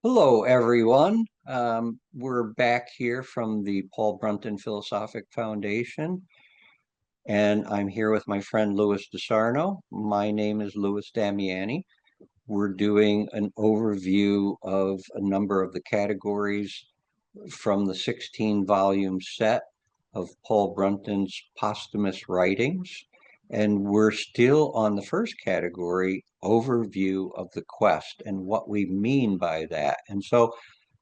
Hello, everyone. We're back here from the Paul Brunton Philosophic Foundation, and I'm here with my friend Louis Desarno. My name is Louis Damiani. We're doing an overview of a number of the categories from the 16-volume set of Paul Brunton's posthumous writings. And we're still on the first category, overview of the quest and what we mean by that. And so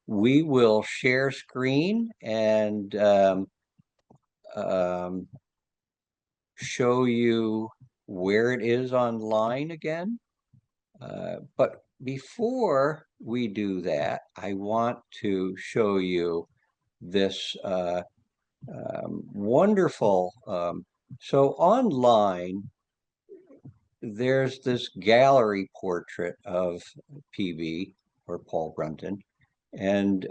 we will share screen and um, show you where it is online again. But before we do that, I want to show you this wonderful. So online, there's this gallery portrait of PB or Paul Brunton. And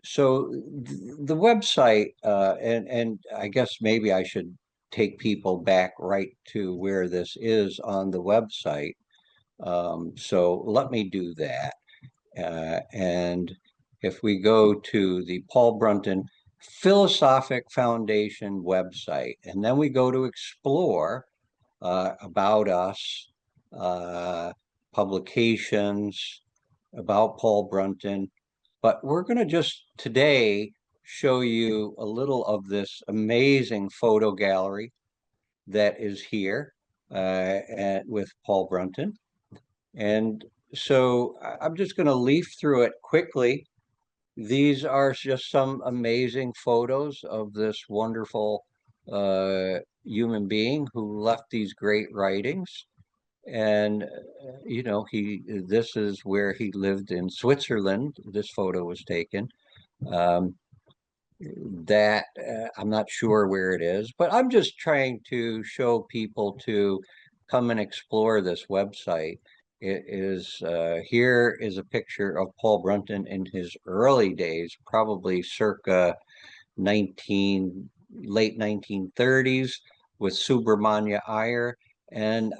so the website, and I guess maybe I should take people back right to where this is on the website. So let me do that. And if we go to the Paul Brunton Philosophic Foundation website, and then we go to explore about us, uh, publications, about Paul Brunton. But we're going to just today show you a little of this amazing photo gallery that is here with Paul Brunton. And so I'm just going to leaf through it quickly. These are just some amazing photos of this wonderful human being who left these great writings. And this is where he lived in Switzerland. This photo was taken. Um, that I'm not sure where it is, but I'm just trying to show people to come and explore this website. It is here is a picture of Paul Brunton in his early days, probably circa 19 late 1930s, with Subramanya Iyer. And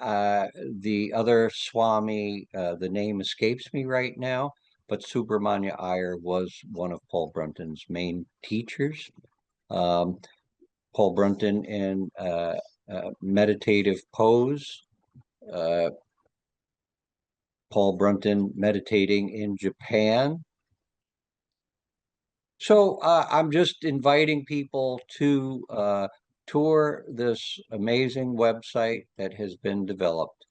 the other Swami, the name escapes me right now, but Subramanya Iyer was one of Paul Brunton's main teachers. Um, Paul Brunton in meditative pose, uh, Paul Brunton meditating in Japan. So I'm just inviting people to tour this amazing website that has been developed.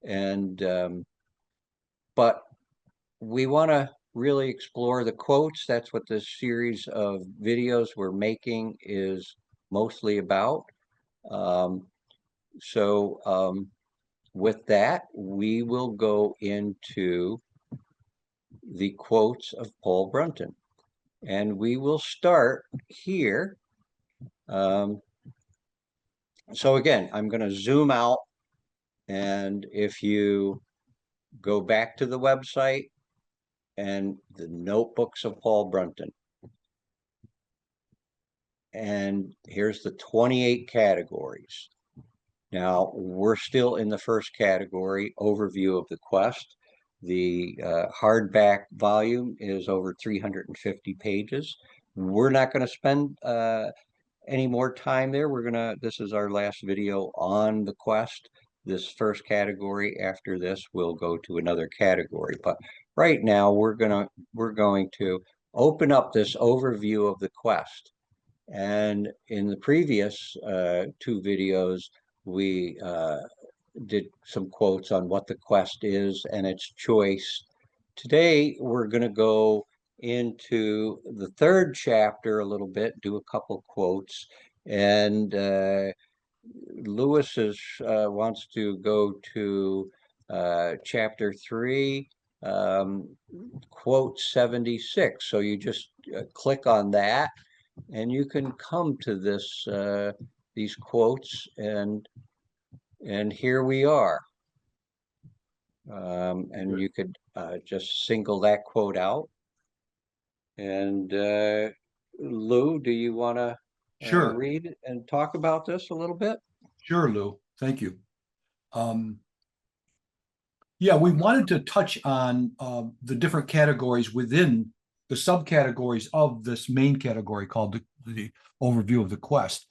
And but we want to really explore the quotes. That's what this series of videos we're making is mostly about. Um, so with that, we will go into the quotes of Paul Brunton. And we will start here. Um, so again, I'm going to zoom out. And if you go back to the website and the notebooks of Paul Brunton, and here's the 28 categories. Now, we're still in the first category, overview of the quest. The hardback volume is over 350 pages. We're not going to spend any more time there. This is our last video on the quest. This first category, after this, we'll go to another category. But right now, we're going to open up this overview of the quest. And in the previous two videos, we did some quotes on what the quest is and its choice. Today, we're going to go into the third chapter a little bit, do a couple quotes, and Lewis wants to go to chapter 3, quote 76. So you just click on that, and you can come to these quotes, and here we are. And you could just single that quote out. And Lou, do you want to Sure, read and talk about this a little bit? sure, Lou. Thank you. Um, Yeah, we wanted to touch on the different categories within the subcategories of this main category called the overview of the quest,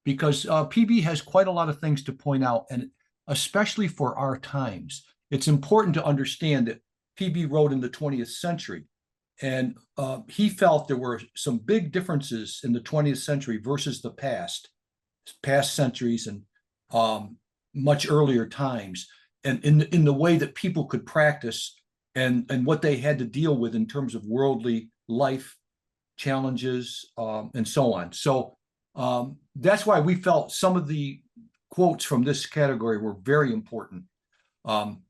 because PB has quite a lot of things to point out, and especially for our times, it's important to understand that PB wrote in the 20th century, and he felt there were some big differences in the 20th century versus the past centuries and um, much earlier times, and in the way that people could practice and what they had to deal with in terms of worldly life challenges and so on. So that's why we felt some of the quotes from this category were very important.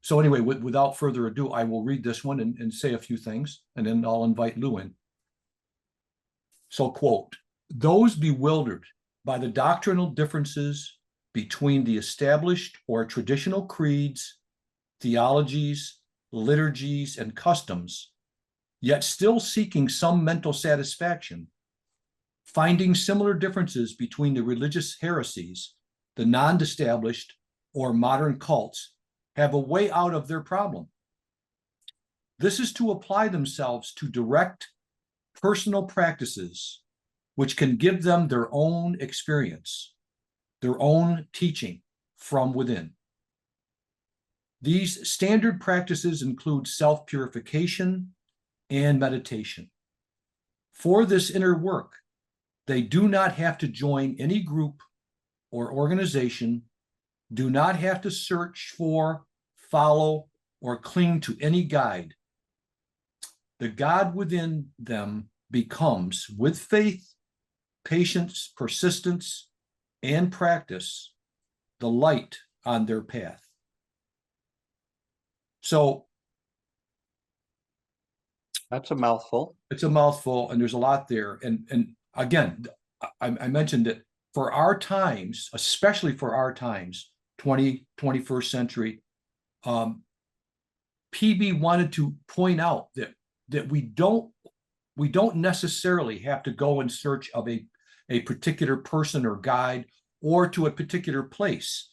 So anyway, without further ado, I will read this one and say a few things, and then I'll invite Lou in. So, quote, those bewildered by the doctrinal differences between the established or traditional creeds, theologies, liturgies, and customs, yet still seeking some mental satisfaction, finding similar differences between the religious heresies, the non-established or modern cults, have a way out of their problem. This is to apply themselves to direct personal practices which can give them their own experience, their own teaching from within. These standard practices include self-purification and meditation. For this inner work, they do not have to join any group or organization, do not have to search for, follow, or cling to any guide. The God within them becomes, with faith, patience, persistence, and practice, the light on their path. So That's a mouthful. it's a mouthful, and there's a lot there. And again, I mentioned that for our times, especially for our times, 21st century, PB wanted to point out that we don't necessarily have to go in search of a particular person or guide or to a particular place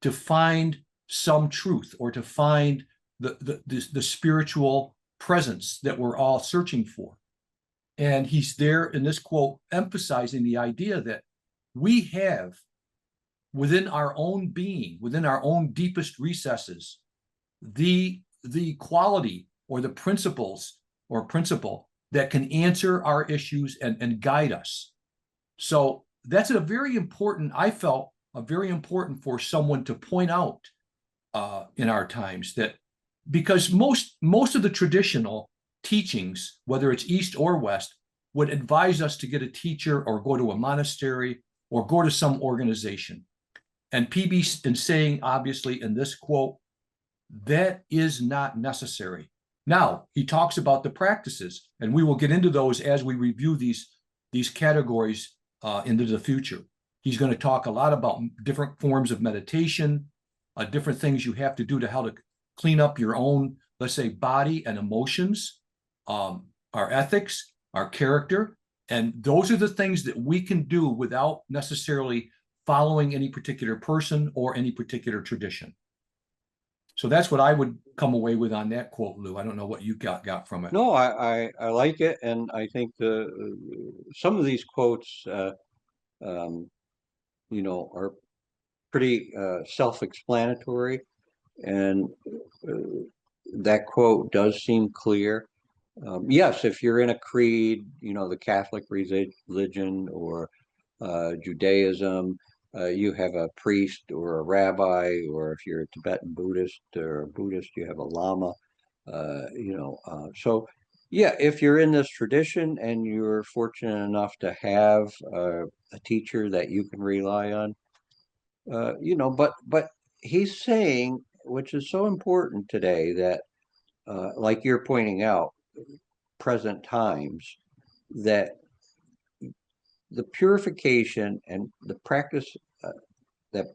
to find some truth or to find the spiritual presence that we're all searching for. And he's there in this quote emphasizing the idea that we have within our own being, within our own deepest recesses, the quality or the principles or principle that can answer our issues and guide us. So that's a very important, I felt, a very important for someone to point out in our times, that because most of the traditional teachings, whether it's East or West, would advise us to get a teacher or go to a monastery or go to some organization. And PB in saying, obviously, in this quote, that is not necessary. Now, he talks about the practices, and we will get into those as we review these categories into the future. He's going to talk a lot about different forms of meditation, different things you have to do to how to clean up your own, let's say, body and emotions, our ethics, our character. And those are the things that we can do without necessarily following any particular person or any particular tradition. So that's what I would come away with on that quote, Lou. I don't know what you got from it. No, I like it, and I think the some of these quotes, um, are pretty self-explanatory, and uh, that quote does seem clear. Yes, if you're in a creed, the Catholic religion or Judaism, you have a priest or a rabbi, or if you're a Tibetan Buddhist or a Buddhist, you have a lama. So yeah, if you're in this tradition and you're fortunate enough to have a teacher that you can rely on, but he's saying, which is so important today, that like you're pointing out, present times, that the purification and the practice that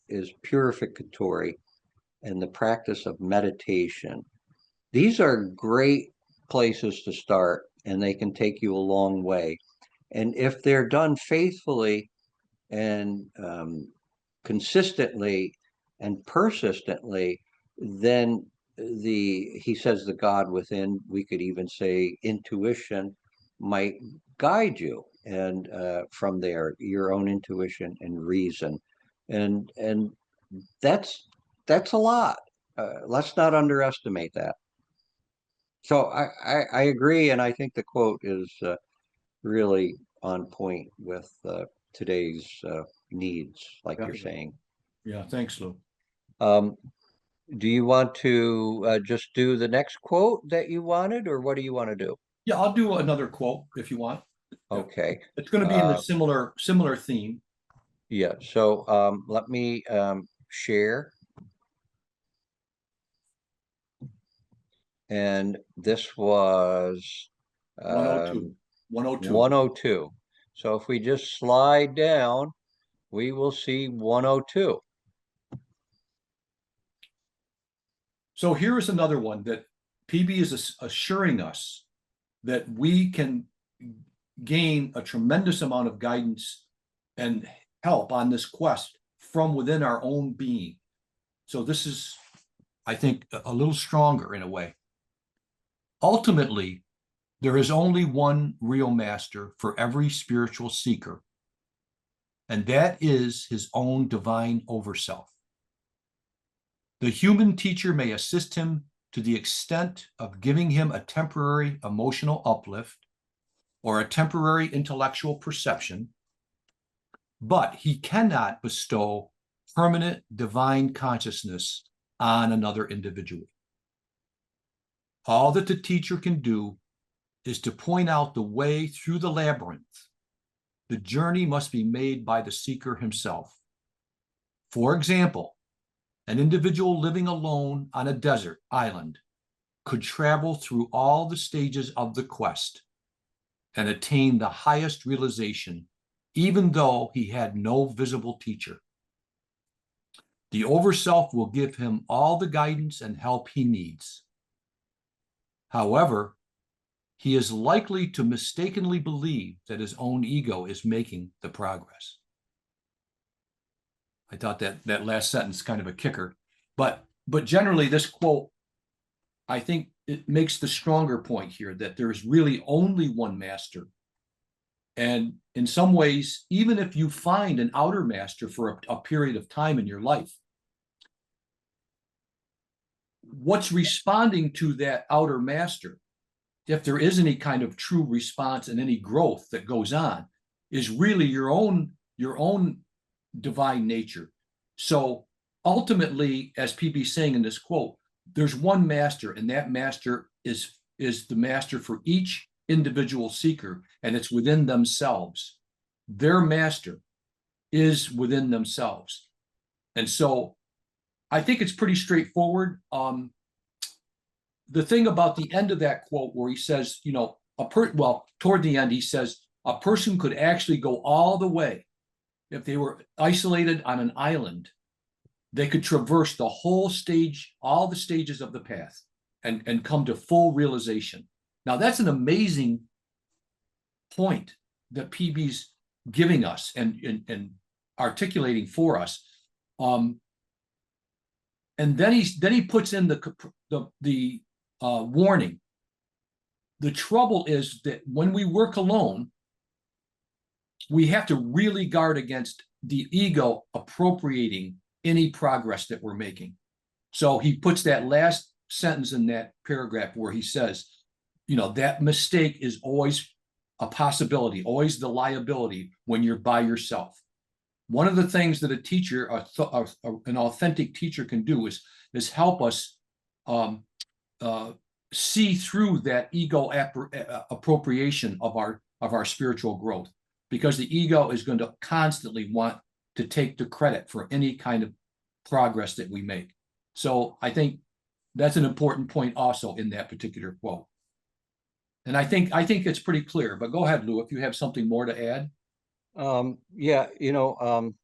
is purificatory and the practice of meditation, these are great places to start, and they can take you a long way. And if they're done faithfully and consistently and persistently, then he says the God within, we could even say intuition, might guide you, and from there, your own intuition and reason, and that's that's a lot. Let's not underestimate that. So I agree, and I think the quote is really on point with today's needs, like you're Definitely. saying. Yeah, thanks, Lou. Um, do you want to just do the next quote that you wanted, or what do you want to do? Yeah, I'll do another quote if you want. Yeah. Okay. It's going to be in the Uh, similar theme. yeah. So let me share, and this was 102. 102. 102. So if we just slide down, we will see 102. So here is another one that PB is assuring us that we can gain a tremendous amount of guidance and help on this quest from within our own being. So this is, I think, a little stronger in a way. Ultimately, there is only one real master for every spiritual seeker, and that is his own divine overself. The human teacher may assist him to the extent of giving him a temporary emotional uplift or a temporary intellectual perception, but he cannot bestow permanent divine consciousness on another individual. All that the teacher can do is to point out the way through the labyrinth. The journey must be made by the seeker himself. For example, an individual living alone on a desert island could travel through all the stages of the quest and attain the highest realization, even though he had no visible teacher. The overself will give him all the guidance and help he needs. However, he is likely to mistakenly believe that his own ego is making the progress. I thought that last sentence kind of a kicker, but generally this quote, I think it makes the stronger point here that there is really only one master. And in some ways, even if you find an outer master for a period of time in your life, what's responding to that outer master, if there is any kind of true response and any growth that goes on, is really your own divine nature. So ultimately, as PB is saying in this quote, there's one master, and that master is the master for each individual seeker, and it's within themselves. Their master is within themselves. And so I think it's pretty straightforward. The thing about the end of that quote where he says, toward the end, he says, a person could actually go all the way. If they were isolated on an island, they could traverse the whole stage, all the stages of the path, and come to full realization. Now, that's an amazing point that PB's giving us and articulating for us. And then he puts in the warning. The trouble is that when we work alone, we have to really guard against the ego appropriating any progress that we're making. So he puts that last sentence in that paragraph where he says, that mistake is always a possibility, always the liability when you're by yourself. One of the things that a teacher, an authentic teacher, can do is help us see through that ego appropriation of our spiritual growth, because the ego is going to constantly want to take the credit for any kind of progress that we make. So I think that's an important point also in that particular quote. And I think it's pretty clear, but go ahead, Lou, if you have something more to add. Yeah, and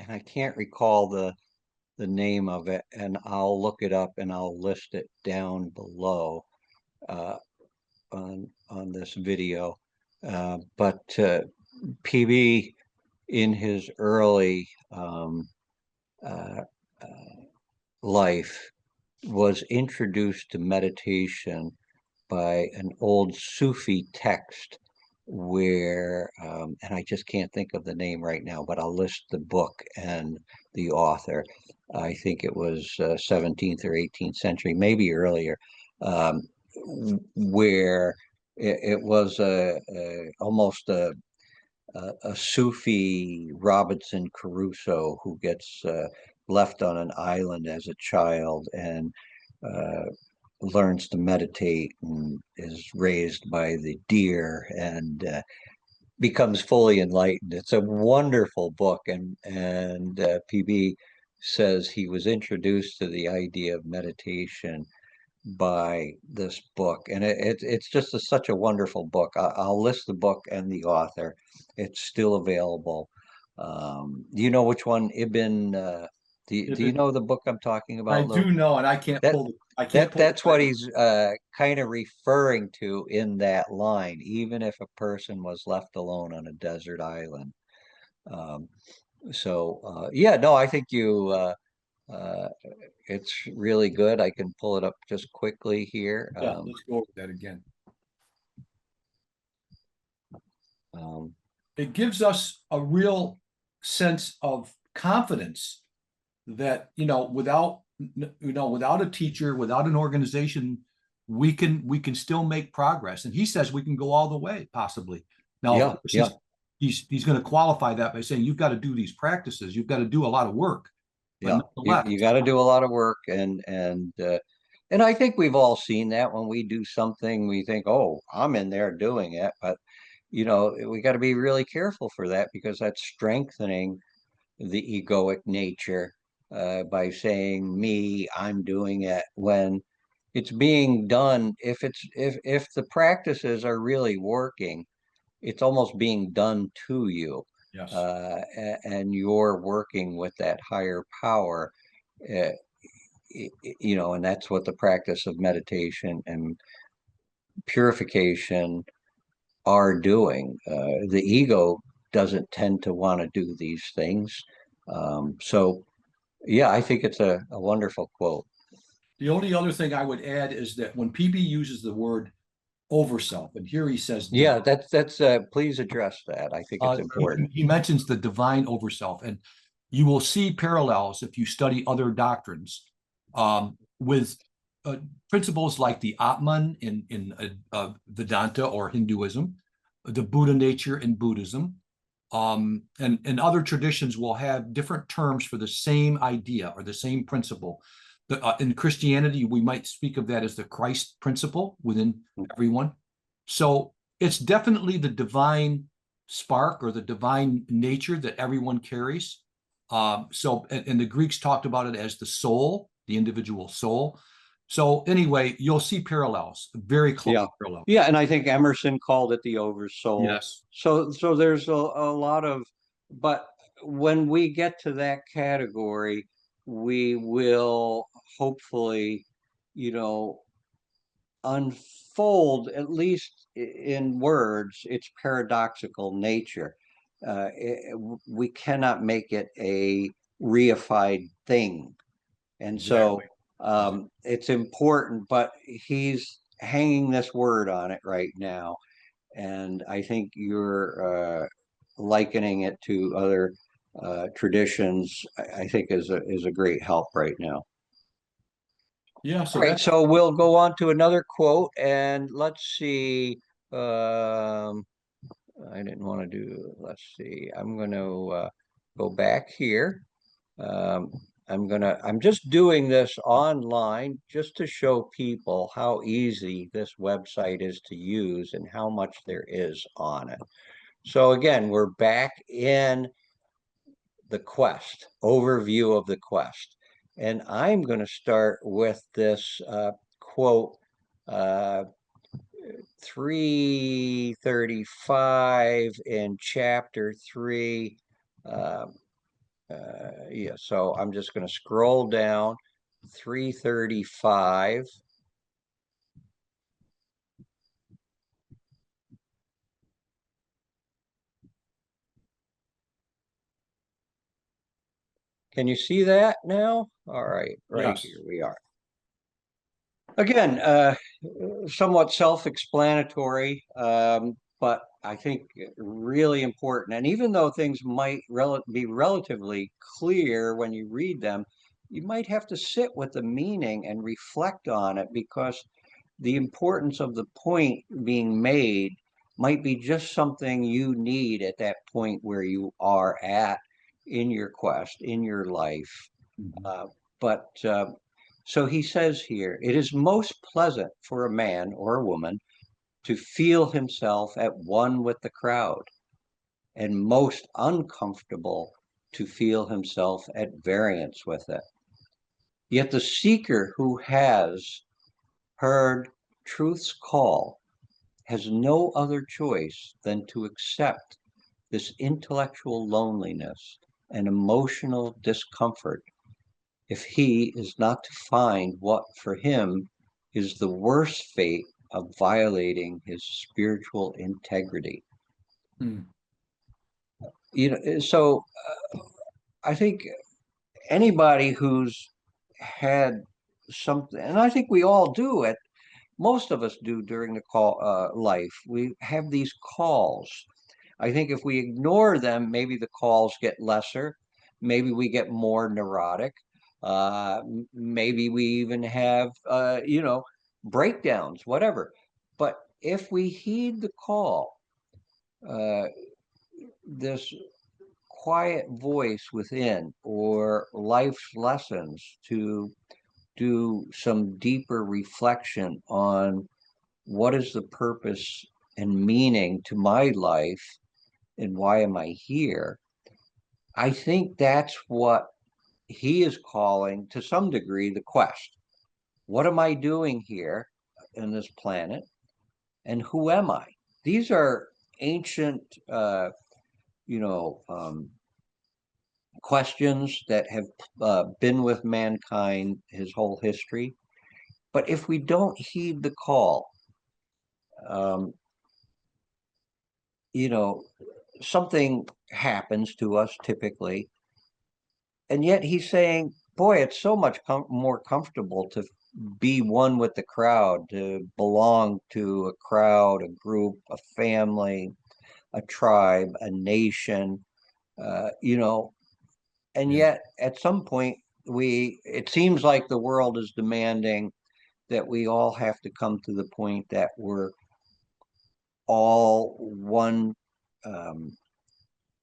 I can't recall the name of it, and I'll look it up and I'll list it down below uh, on this video. But PB in his early uh, uh, life was introduced to meditation by an old Sufi text where, and I just can't think of the name right now, but I'll list the book and the author. I think it was 17th or 18th century, maybe earlier, um, where it was almost a Sufi Robinson Crusoe who gets left on an island as a child and uh, learns to meditate and is raised by the deer and becomes fully enlightened. It's a wonderful book, and PB says he was introduced to the idea of meditation by this book, and it's just such a wonderful book. I'll list the book and the author. It's still available. Do you know which one Ibn? Do you know the book I'm talking I about, Lou? do know, and That I can't pull the that's what title. he's kind of referring to in that line. Even if a person was left alone on a desert island. Um, yeah, no, I think you. Uh, it's really good. I can pull it up just quickly here. Yeah, let's go over that again. Um, It gives us a real sense of confidence that, without a teacher, without an organization, we can still make progress. And he says we can go all the way, possibly. Now, of yeah, course, yeah, he's going to qualify that by saying you've got to do these practices, you've got to do a lot of work, but yeah. nonetheless, You got to do a lot of work, and I think we've all seen that when we do something, we think, "Oh, I'm in there doing it," but we got to be really careful for that because that's strengthening the egoic nature by saying, "Me, I'm doing it." When it's being done, if the practices are really working, it's almost being done to you, yes. and you're working with that higher power, uh, and that's what the practice of meditation and purification are doing. The ego doesn't tend to want to do these things. So, yeah, I think it's a wonderful quote. The only other thing I would add is that when PB uses the word overself, and here he says Yeah, that's please address that. I think it's important. he mentions the divine overself, and you will see parallels if you study other doctrines with principles like the Atman in Vedanta or Hinduism, the Buddha nature in Buddhism, and other traditions will have different terms for the same idea or the same principle. In Christianity, we might speak of that as the Christ principle within everyone. So it's definitely the divine spark or the divine nature that everyone carries. And the Greeks talked about it as the soul, the individual soul. So anyway, you'll see parallels, very close Yeah. parallels. Yeah, and I think Emerson called it the oversoul. Yes. So there's a lot of, but when we get to that category, we will hopefully, you know, unfold, at least in words, its paradoxical nature. We cannot make it a reified thing. And so Exactly. Exactly. it's important, but he's hanging this word on it right now. And I think you're likening it to other traditions, I think is a great help right now. Yeah. All So right, that's so we'll go on to another quote, and let's see. Um, I didn't want to do, let's see. I'm going to go back here. Um, I'm just doing this online just to show people how easy this website is to use and how much there is on it. So again, we're back in the quest, overview of the quest. And I'm going to start with this quote, uh, 335 in chapter 3. Uh, yeah, so I'm just going to scroll down 335. Can you see that now? All right, right yes. here we are. Again, somewhat self-explanatory, but I think really important. And even though things might be relatively clear when you read them, you might have to sit with the meaning and reflect on it because the importance of the point being made might be just something you need at that point where you are at in your quest, in your life. Mhm. But so he says here, it is most pleasant for a man or a woman to feel himself at one with the crowd, and most uncomfortable to feel himself at variance with it. Yet the seeker who has heard truth's call has no other choice than to accept this intellectual loneliness and emotional discomfort if he is not to find what for him is the worst fate of violating his spiritual integrity. Mm. So I think anybody who's had something, and I think we all do it, most of us do during the life, we have these calls. I think if we ignore them, maybe the calls get lesser. Maybe we get more neurotic. Maybe we even have, breakdowns, whatever. But if we heed the call, uh, this quiet voice within or life's lessons to do some deeper reflection on what is the purpose and meaning to my life and why am I here? I think that's what he is calling to some degree the quest. What am I doing here in this planet? And who am I? These are ancient, you know, um, questions that have been with mankind his whole history. But if we don't heed the call, um, you know, something happens to us typically. And yet he's saying, boy, it's so much more comfortable to be one with the crowd, to belong to a crowd, a group, a family, a tribe, a nation, uh, you know, and Yeah. yet at some point it seems like the world is demanding that we all have to come to the point that we're all one um,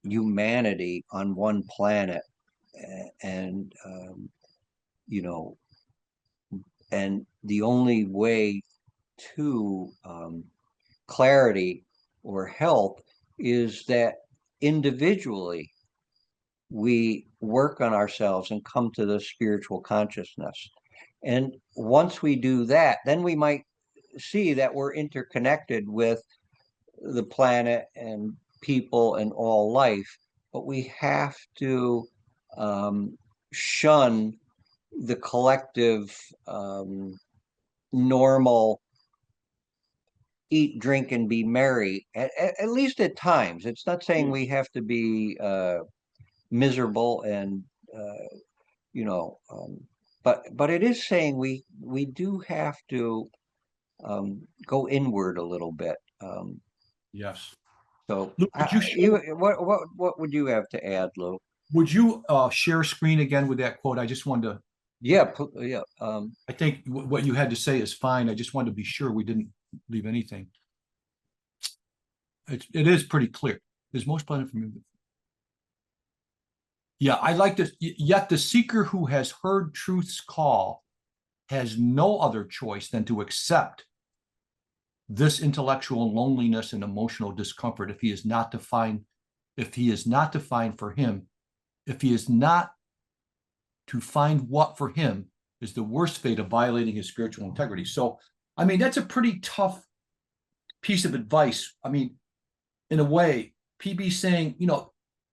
humanity on one planet and you know and the only way to clarity or health is that individually we work on ourselves and come to the spiritual consciousness. And once we do that, then we might see that we're interconnected with the planet and people and all life, but we have to um, shun the collective normal eat, drink, and be merry, at least at times. It's not saying Yeah. we have to be miserable and, you know, but it is saying we do have to go inward a little bit. Yes. So Lou, would you you, show, what would you have to add, Lou? would you share screen again with that quote? I just wanted to, Yeah, yeah. I think what you had to say is fine. I just wanted to be sure we didn't leave anything. It is pretty clear. There's most pleasant for me. Yeah, I like this. Yet the seeker who has heard truth's call has no other choice than to accept this intellectual loneliness and emotional discomfort if he is not to find, if he is not to find for him, if he is not to find what for him is the worst fate of violating his spiritual integrity. So, I mean, that's a pretty tough piece of advice. I mean, in a way, PB saying,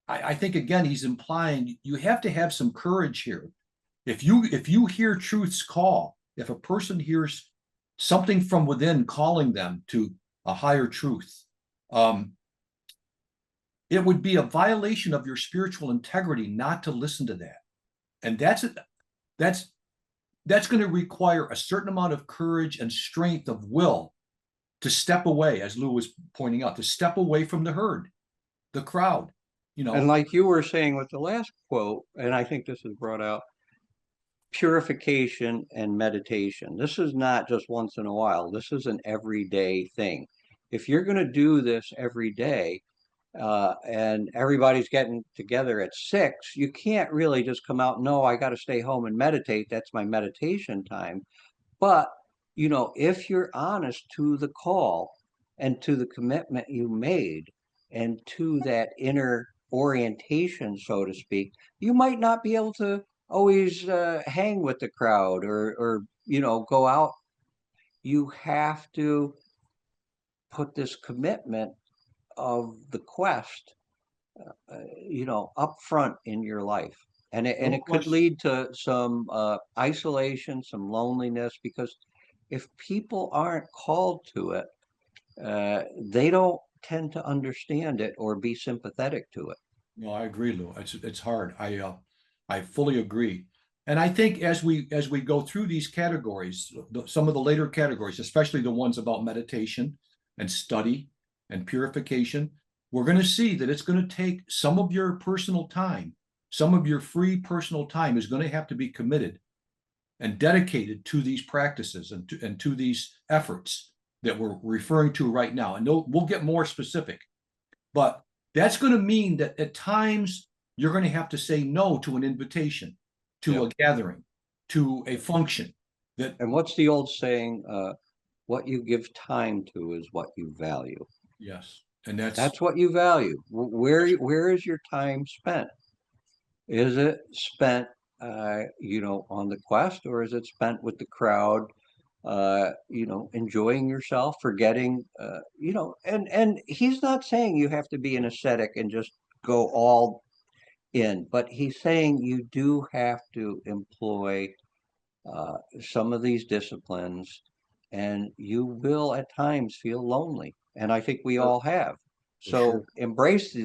I think again he's implying you have to have some courage here. If you hear truth's call, if a person hears something from within calling them to a higher truth, um, it would be a violation of your spiritual integrity not to listen to that. And that's that's going to require a certain amount of courage and strength of will to step away, as Lou was pointing out, to step away from the herd, the crowd, you And know. like you were saying with the last quote, and I think this is brought out, purification and meditation. This is not just once in a while. This is an everyday thing. If you're going to do this every day, and everybody's getting together at 6, you can't really just come out, no, I got to stay home and meditate. That's my meditation time. But, if you're honest to the call and to the commitment you made and to that inner orientation, so to speak, you might not be able to always hang with the crowd or go out. You have to put this commitment of the quest, up front in your life. And No it could question. lead to some isolation, some loneliness, because if people aren't called to it, they don't tend to understand it or be sympathetic to it. No, I agree, Lou. It's hard. I fully agree. And I think as we go through these categories, some of the later categories, especially the ones about meditation and study and purification, we're going to see that it's going to take some of your personal time, some of your free personal time is going to have to be committed and dedicated to these practices and to these efforts that we're referring to right now. And we'll get more specific. But that's going to mean that at times you're going to have to say no to an invitation, to Yep. a gathering, to a function that, And what's the old saying? What you give time to is what you value. yes, and that's That's what you value. Where is your time spent? Is it spent, on the quest, or is it spent with the crowd, enjoying yourself, forgetting, and he's not saying you have to be an ascetic and just go all in, but he's saying you do have to employ some of these disciplines, and you will at times feel lonely. And I think we for, all have. for sure. So embrace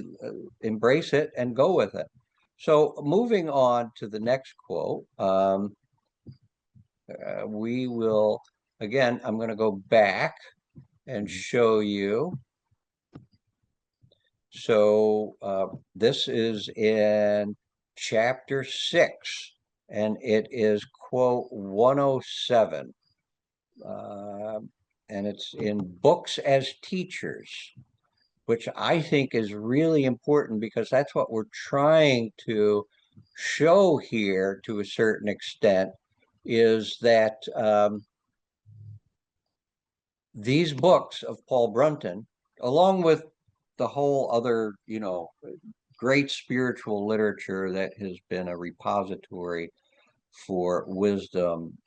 it and go with it. So moving on to the next quote, we will again. I'm going to go back and Mhm. show you. So this is in chapter 6, and it is quote 107. uh, and it's in Books as Teachers, which I think is really important because that's what we're trying to show here to a certain extent, is that these books of Paul Brunton, along with the whole other, great spiritual literature that has been a repository for wisdom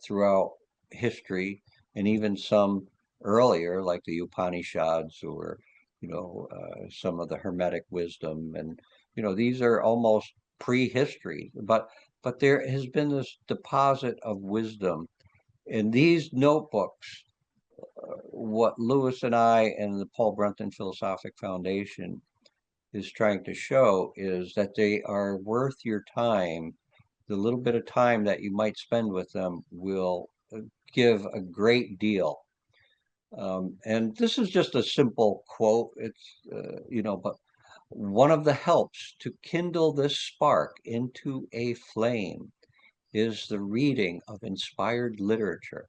throughout history, and even some earlier, like the Upanishads, or some of the Hermetic wisdom, and these are almost prehistory. But there has been this deposit of wisdom in these notebooks. What Lewis and I and the Paul Brunton Philosophic Foundation is trying to show is that they are worth your time. The little bit of time that you might spend with them will give a great deal. And this is just a simple quote. But one of the helps to kindle this spark into a flame is the reading of inspired literature,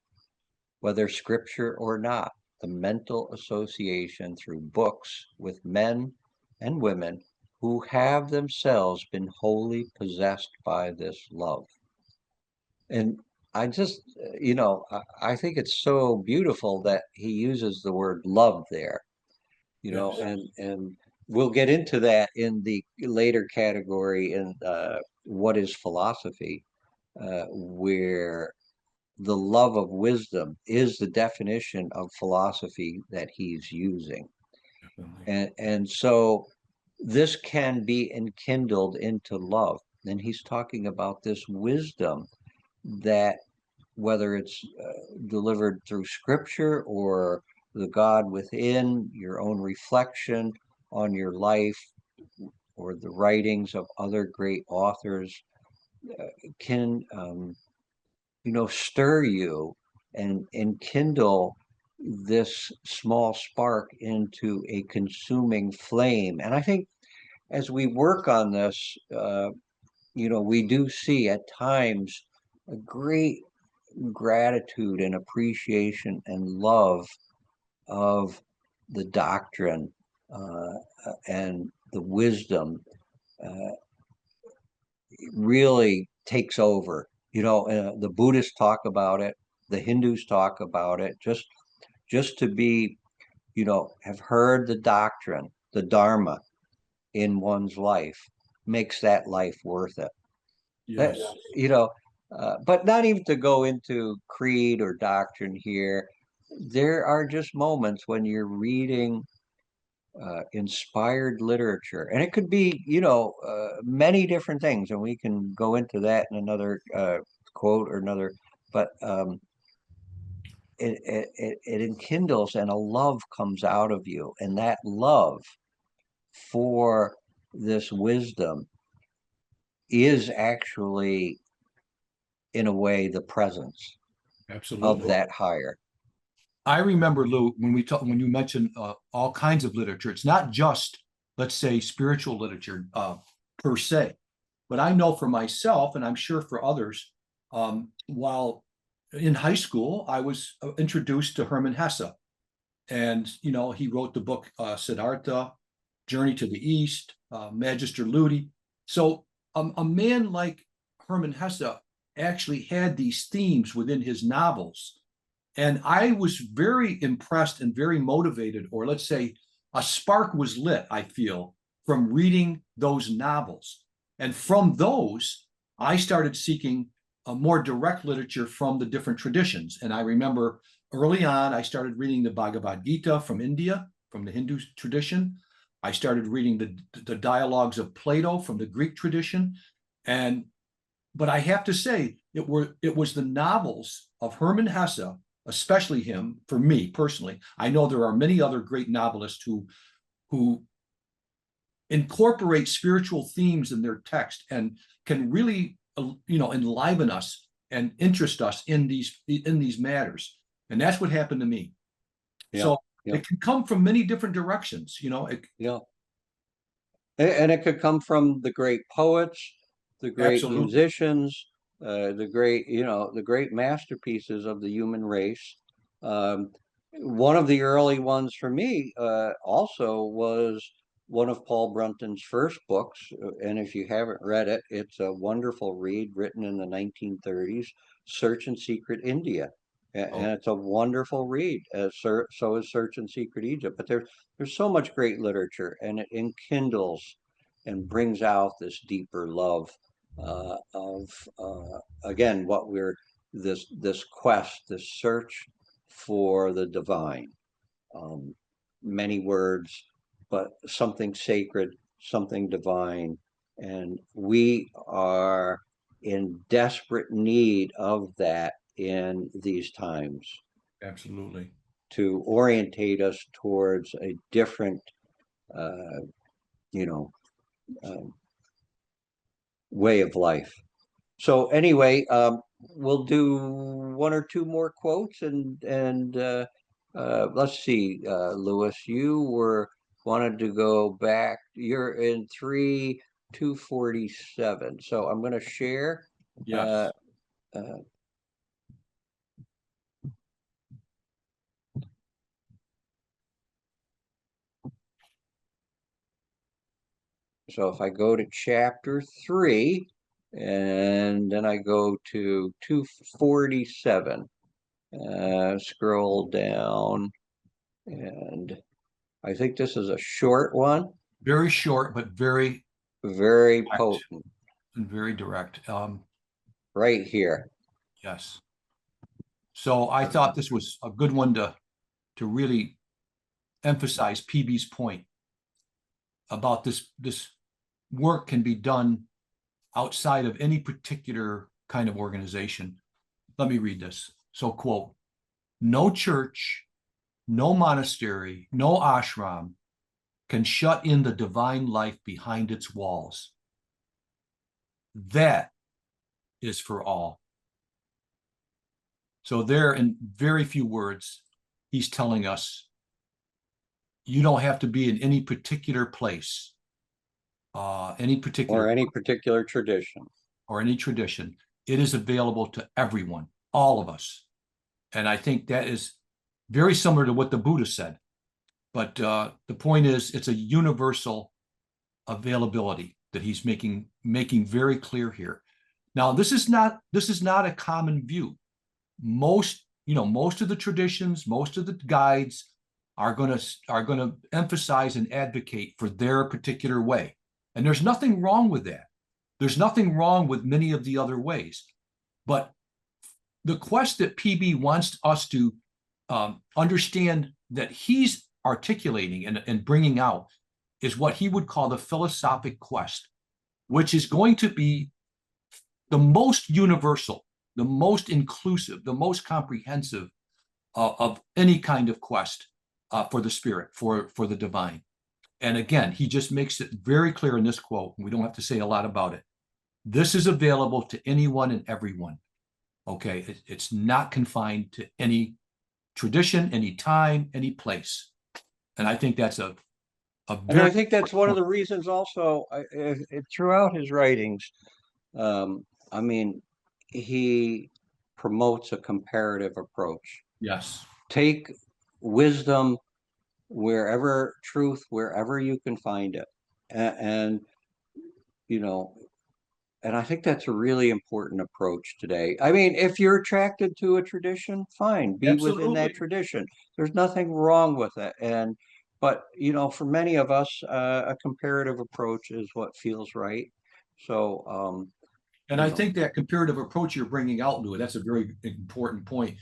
whether scripture or not, the mental association through books with men and women who have themselves been wholly possessed by this love. And I just, I think it's so beautiful that he uses the word love there, Yes, and we'll get into that in the later category in what is philosophy, where the love of wisdom is the definition of philosophy that he's using. definitely. And so this can be enkindled into love. And he's talking about this wisdom that, whether it's delivered through scripture or the God within, your own reflection on your life, or the writings of other great authors, can stir you and kindle this small spark into a consuming flame. And I think as we work on this, we do see at times a great gratitude and appreciation and love of the doctrine uh, and the wisdom uh, really takes over. The Buddhists talk about it, the Hindus talk about it. Just to be, have heard the doctrine, the Dharma in one's life makes that life worth it. That, Yes. you know, but not even to go into creed or doctrine here. There are just moments when you're reading inspired literature, and it could be, many different things, and we can go into that in another quote or another. But it enkindles, and a love comes out of you, and that love for this wisdom is actually, in a way, the presence of Absolutely. that higher. I remember, Lou, when you mentioned all kinds of literature, it's not just, let's say, spiritual literature per se, but I know for myself, and I'm sure for others, while in high school, I was introduced to Hermann Hesse, and he wrote the book Siddhartha, Journey to the East, Magister Ludi. So a man like Hermann Hesse actually had these themes within his novels. And I was very impressed and very motivated, or let's say a spark was lit, I feel, from reading those novels. And from those, I started seeking a more direct literature from the different traditions. And I remember early on, I started reading the Bhagavad Gita from India, from the Hindu tradition. I started reading the dialogues of Plato from the Greek tradition. But I have to say, it was the novels of Hermann Hesse, especially him, for me personally. I know there are many other great novelists who incorporate spiritual themes in their text and can really enliven us and interest us in these matters. And that's what happened to me. Yeah, So yeah, it can come from many different directions. yeah. And it could come from the great poets, the great Absolutely. musicians, the great masterpieces of the human race. Um, One of the early ones for me also was one of Paul Brunton's first books. And if you haven't read it, it's a wonderful read written in the 1930s, Search and Secret India. And Oh, it's a wonderful read. So is Search and Secret Egypt. But there's so much great literature, and it enkindles and brings out this deeper love of again what we're this quest, this search for the divine. Um, Many words, but something sacred, something divine, and we are in desperate need of that in these times absolutely. to orientate us towards a different, uh, you know, uh, way of life. So anyway, we'll do one or two more quotes, and let's see, Lewis, you were wanted to go back. You're in 3 247. So I'm going to share. Uh, Yes. uh, so if I go to chapter 3, and then I go to 247, scroll down, and I think this is a short one, Very short, but very very direct potent, and very direct. right here. Yes. So I thought this was a good one to really emphasize PB's point about this work can be done outside of any particular kind of organization. Let me read this. So, quote, no church, no monastery, no ashram can shut in the divine life behind its walls. That is for all. So there, in very few words, he's telling us you don't have to be in any particular place, any or particular any particular tradition. or any tradition. It is available to everyone, all of us. And I think that is very similar to what the Buddha said. But the point is, it's a universal availability that he's making very clear here. Now, this is not a common view. Most of the traditions, most of the guides are going to emphasize and advocate for their particular way, and there's nothing wrong with that. There's nothing wrong with many of the other ways, but the quest that PB wants us to understand that he's articulating and bringing out is what he would call the philosophic quest, which is going to be the most universal, the most inclusive, the most comprehensive of any kind of quest for the spirit, for the divine. And again, he just makes it very clear in this quote, and we don't have to say a lot about it. This is available to anyone and everyone. Okay, it's not confined to any tradition, any time, any place. And I think that's a And I very think that's one of the reasons also throughout his writings. I mean, he promotes a comparative approach. yes, Take wisdom wherever, truth wherever you can find it, and you know, and I think that's a really important approach today. I mean, if you're attracted to a tradition, fine, be within that absolutely. tradition. There's nothing wrong with it. But for many of us, a comparative approach is what feels right. So, And you I know, think that comparative approach you're bringing out, Louis, that's a very important point.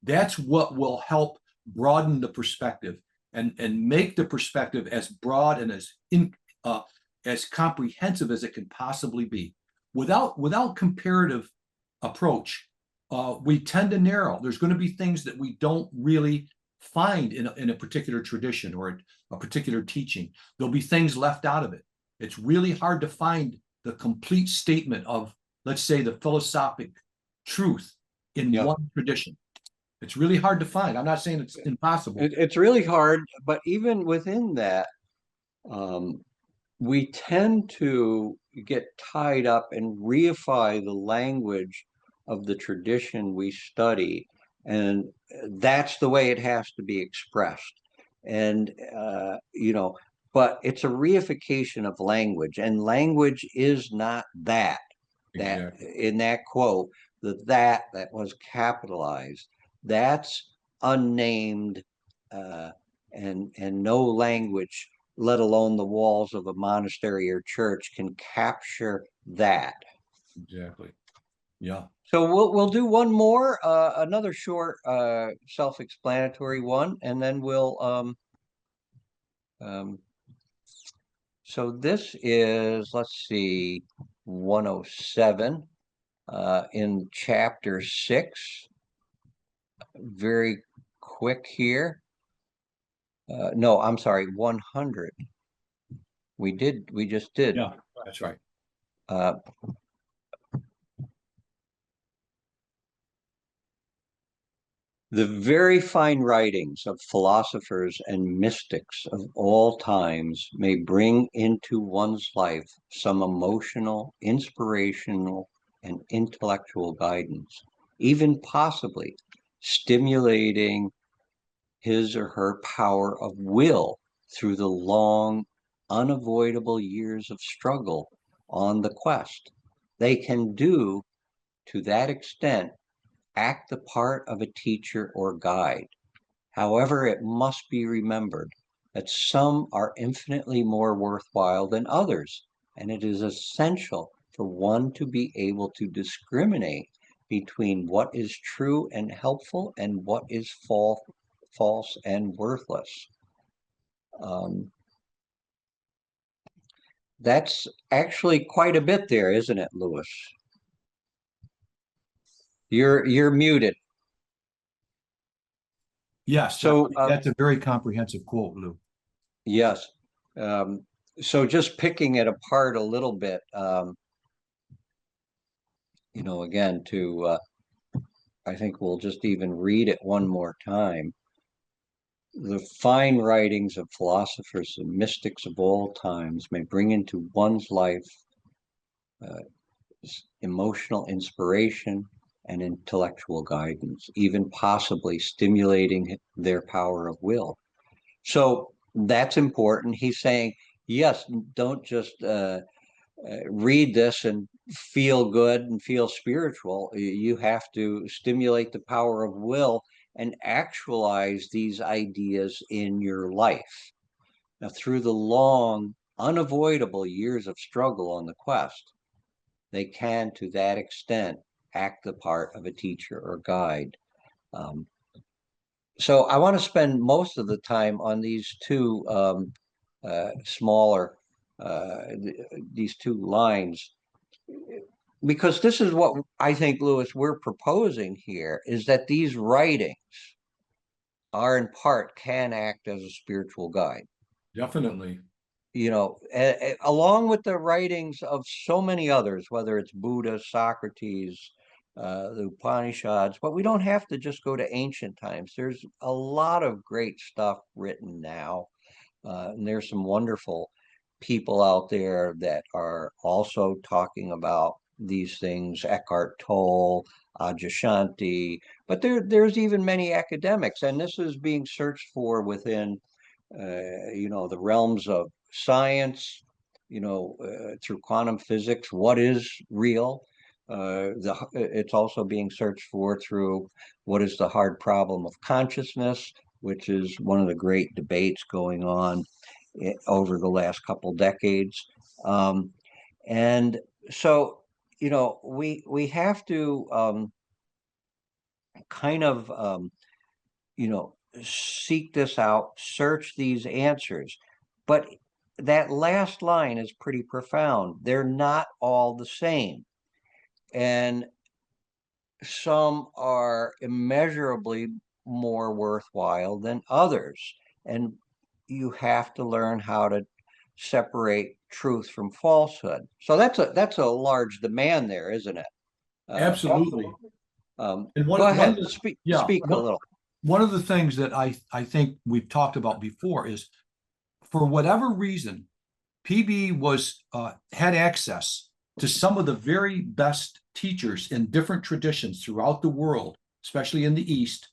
That's what will help broaden the perspective and make the perspective as broad and as comprehensive as it can possibly be. Without comparative approach, we tend to narrow. There's going to be things that we don't really find in a particular tradition or a particular teaching. There'll be things left out of it. It's really hard to find the complete statement of, let's say, the philosophic truth in yeah, one tradition. It's really hard to find. I'm not saying it's impossible. it's really hard. But even within that, um, we tend to get tied up and reify the language of the tradition we study, and that's the way it has to be expressed. And but it's a reification of language, and language is not that. That Exactly. in that quote, that was capitalized, that's unnamed, uh, and no language, let alone the walls of a monastery or church, can capture that. Exactly. Yeah. So we'll do one more, another short, self-explanatory one, and then we'll um, so this is, let's see, 107 in chapter 6. Very quick here. No, I'm sorry, 100. We just did. Yeah. That's right. Uh, The very fine writings of philosophers and mystics of all times may bring into one's life some emotional, inspirational, and intellectual guidance, even possibly stimulating his or her power of will through the long, unavoidable years of struggle on the quest. They can do, to that extent, act the part of a teacher or guide. However, it must be remembered that some are infinitely more worthwhile than others, and it is essential for one to be able to discriminate between what is true and helpful and what is false and worthless. Um, that's actually quite a bit there, isn't it, Lewis? You're muted. Yes. So That's a very comprehensive quote, Lou. yes. Um, so just picking it apart a little bit, again, to I think we'll just even read it one more time. The fine writings of philosophers and mystics of all times may bring into one's life uh, emotional inspiration and intellectual guidance, even possibly stimulating their power of will. So that's important. He's saying, yes, don't just read this and feel good and feel spiritual. You have to stimulate the power of will and actualize these ideas in your life. Now, through the long, unavoidable years of struggle on the quest, they can, to that extent, act the part of a teacher or guide. Um, so I want to spend most of the time on these two smaller, these two lines, because this is what I think, Lewis, we're proposing here is that these writings are in part can act as a spiritual guide. Definitely. Along with the writings of so many others, whether it's Buddha, Socrates, the Upanishads, but we don't have to just go to ancient times. There's a lot of great stuff written now, and there's some wonderful people out there that are also talking about these things, Eckhart Tolle, Adyashanti, but there's even many academics, and this is being searched for within the realms of science, through quantum physics, what is real. It's also being searched for through what is the hard problem of consciousness, which is one of the great debates going on over the last couple decades. And so, we have to kind of seek this out, search these answers. But that last line is pretty profound. They're not all the same. And some are immeasurably more worthwhile than others. And you have to learn how to separate truth from falsehood. So that's a large demand there, isn't it? Uh, Absolutely. And Go one of ahead, the, yeah, speak a little. one of the things that I think we've talked about before is, for whatever reason, PB had access to some of the very best teachers in different traditions throughout the world, especially in the East,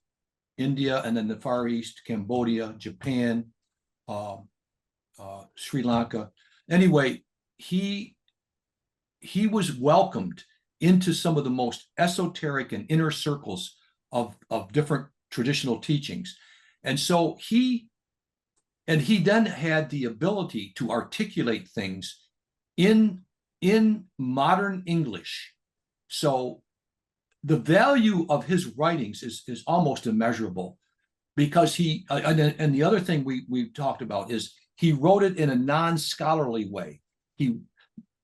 India, and then the Far East, Cambodia, Japan, um, Sri Lanka. Anyway, he was welcomed into some of the most esoteric and inner circles of different traditional teachings. And so he then had the ability to articulate things in modern English. So the value of his writings is almost immeasurable, because and the other thing we've talked about is he wrote it in a non-scholarly way. He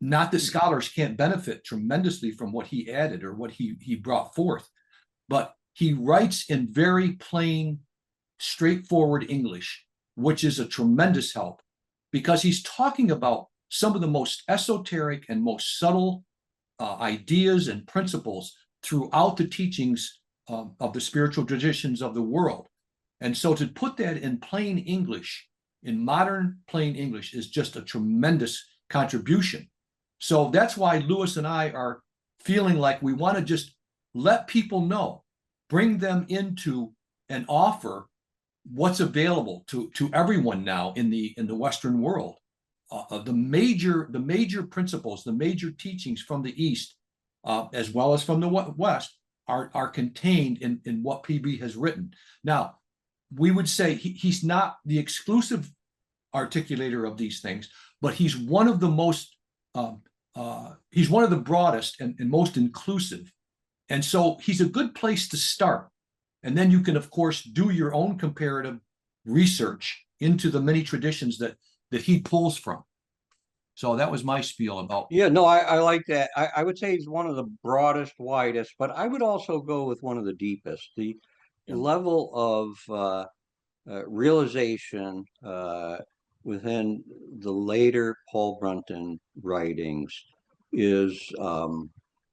Not that scholars can't benefit tremendously from what he added or what he brought forth, but he writes in very plain, straightforward English, which is a tremendous help, because he's talking about some of the most esoteric and most subtle ideas and principles throughout the teachings of the spiritual traditions of the world. And so to put that in plain English, in modern plain English, is just a tremendous contribution. So that's why Lewis and I are feeling like we want to just let people know, bring them into and offer what's available to everyone now in the Western world. The major principles, the major teachings from the East, as well as from the West, are contained in what PB has written. Now, we would say he's not the exclusive articulator of these things, but he's one of the most he's one of the broadest and most inclusive. And so he's a good place to start. And then you can, of course, do your own comparative research into the many traditions that he pulls from. So that was my spiel about. Yeah, no, I like that. I would say he's one of the broadest, widest, but I would also go with one of the deepest. The Yeah. level of realization within the later Paul Brunton writings is,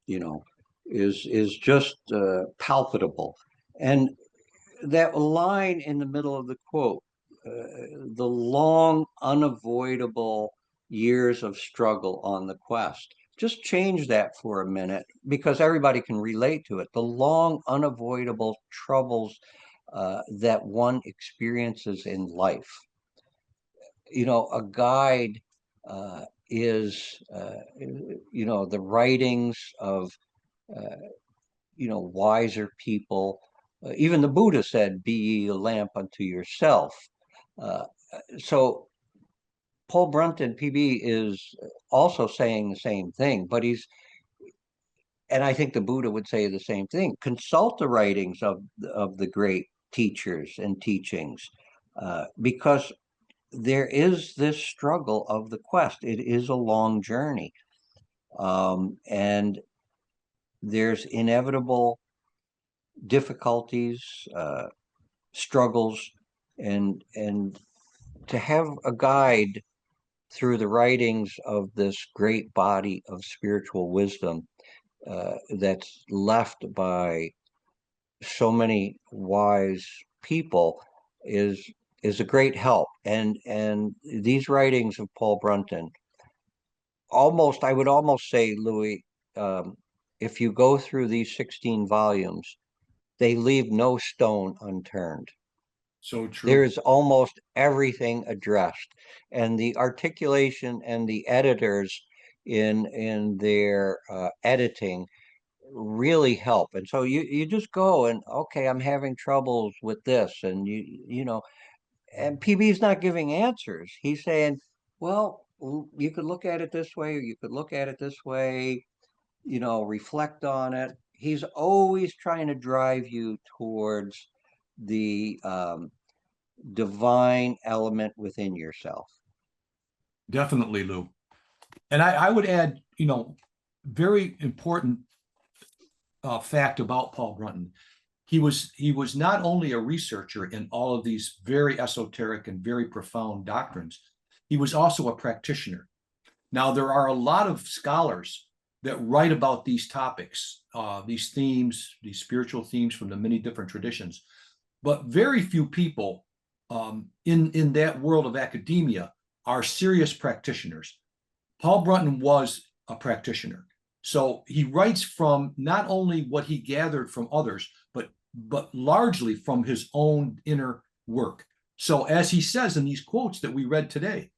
you know, is just palpable. And that line in the middle of the quote, the long, unavoidable years of struggle on the quest. Just change that for a minute because everybody can relate to it. The long, unavoidable troubles that one experiences in life. You know, a guide is, you know, the writings of, uh, you know, wiser people. Even the Buddha said, "Be ye a lamp unto yourself." Uh, so Paul Brunton, PB, is also saying the same thing, but and I think the Buddha would say the same thing. Consult the writings of the great teachers and teachings, because there is this struggle of the quest. It is a long journey, and there's inevitable difficulties, struggles, and to have a guide through the writings of this great body of spiritual wisdom that's left by so many wise people is a great help. And these writings of Paul Brunton, almost, I would almost say, Louis, um, if you go through these 16 volumes, they leave no stone unturned. So true. There's almost everything addressed, and the articulation and the editors in their editing really help. And so you just go and, okay, I'm having troubles with this, and you know, and PB's not giving answers. He's saying, well, you could look at it this way, or you could look at it this way, you know, reflect on it. He's always trying to drive you towards the divine element within yourself. Definitely, Lou. And I would add, you know, very important fact about Paul Brunton. He was not only a researcher in all of these very esoteric and very profound doctrines, he was also a practitioner. Now, there are a lot of scholars that write about these topics, these themes, these spiritual themes from the many different traditions, but very few people in that world of academia are serious practitioners. Paul Brunton was a practitioner. So he writes from not only what he gathered from others, but largely from his own inner work. So as he says in these quotes that we read today,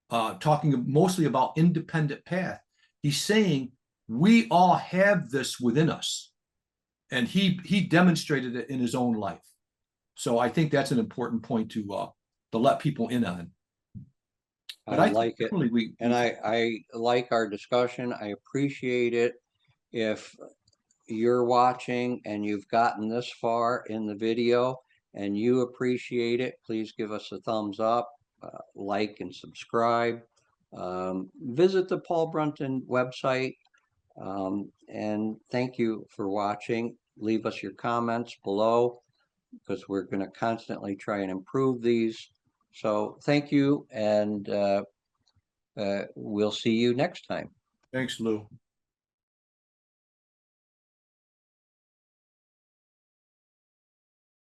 talking mostly about independent path, he's saying we all have this within us, and he demonstrated it in his own life. So I think that's an important point to let people in on. But I I think like it. really And I like our discussion. I appreciate it. If you're watching and you've gotten this far in the video and you appreciate it, please give us a thumbs up, like and subscribe. Visit the Paul Brunton website, and thank you for watching. Leave us your comments below because we're going to constantly try and improve these. So thank you, and we'll see you next time. thanks, Lou.